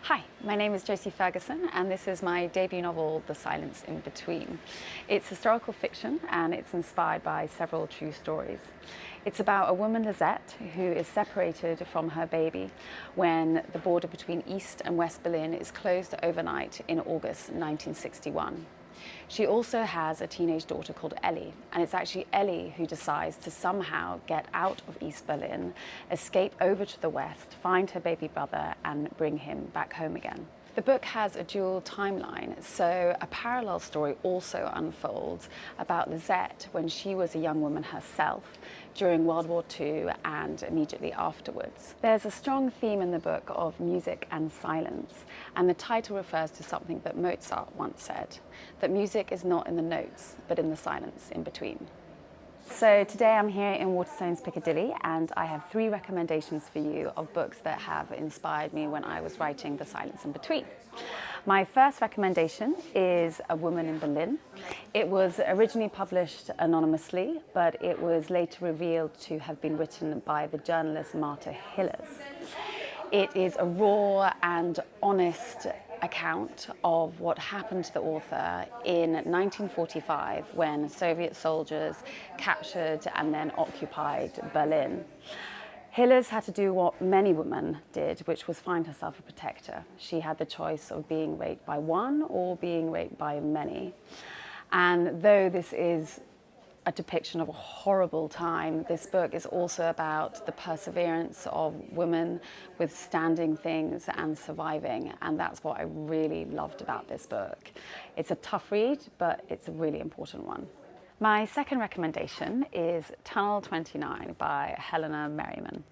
Hi, my name is Josie Ferguson and this is my debut novel, The Silence in Between. It's historical fiction and it's inspired by several true stories. It's about a woman, Lisette, who is separated from her baby when the border between East and West Berlin is closed overnight in August 1961. She also has a teenage daughter called Ellie, and it's actually Ellie who decides to somehow get out of East Berlin, escape over to the West, find her baby brother and bring him back home again. The book has a dual timeline, so a parallel story also unfolds about Lisette when she was a young woman herself during World War II and immediately afterwards. There's a strong theme in the book of music and silence, and the title refers to something that Mozart once said, that music is not in the notes, but in the silence in between. So today I'm here in Waterstones, Piccadilly, and I have 3 recommendations for you of books that have inspired me when I was writing The Silence in Between. My first recommendation is A Woman in Berlin. It was originally published anonymously, but it was later revealed to have been written by the journalist Martha Hillers. It is a raw and honest account of what happened to the author in 1945 when Soviet soldiers captured and then occupied Berlin. Hillers had to do what many women did, which was find herself a protector. She had the choice of being raped by one or being raped by many. And though this is a depiction of a horrible time, this book is also about the perseverance of women withstanding things and surviving, and that's what I really loved about this book. It's a tough read, but it's a really important one. My second recommendation is Tunnel 29 by Helena Merriman.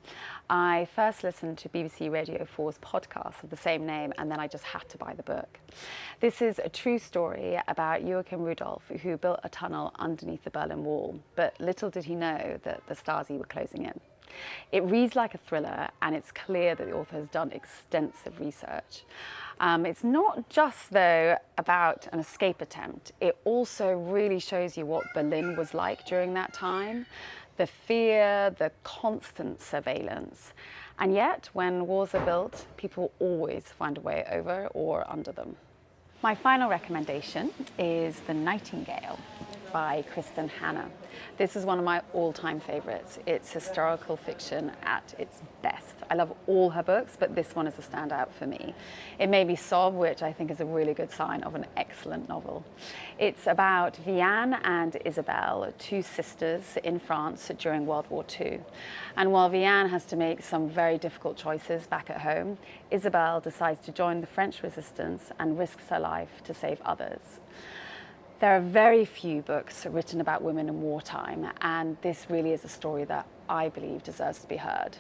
I first listened to BBC Radio 4's podcast of the same name, and then I just had to buy the book. This is a true story about Joachim Rudolph, who built a tunnel underneath the Berlin Wall, but little did he know that the Stasi were closing in. It reads like a thriller, and it's clear that the author has done extensive research. It's not just, though, about an escape attempt. It also really shows you what Berlin was like during that time, the fear, the constant surveillance. And yet, when walls are built, people always find a way over or under them. My final recommendation is The Nightingale by Kristen Hanna. This is one of my all-time favorites. It's historical fiction at its best. I love all her books, but this one is a standout for me. It made me sob, which I think is a really good sign of an excellent novel. It's about Vianne and Isabelle, 2 sisters in France during World War II. And while Vianne has to make some very difficult choices back at home, Isabelle decides to join the French resistance and risks her life to save others. There are very few books written about women in wartime, and this really is a story that I believe deserves to be heard.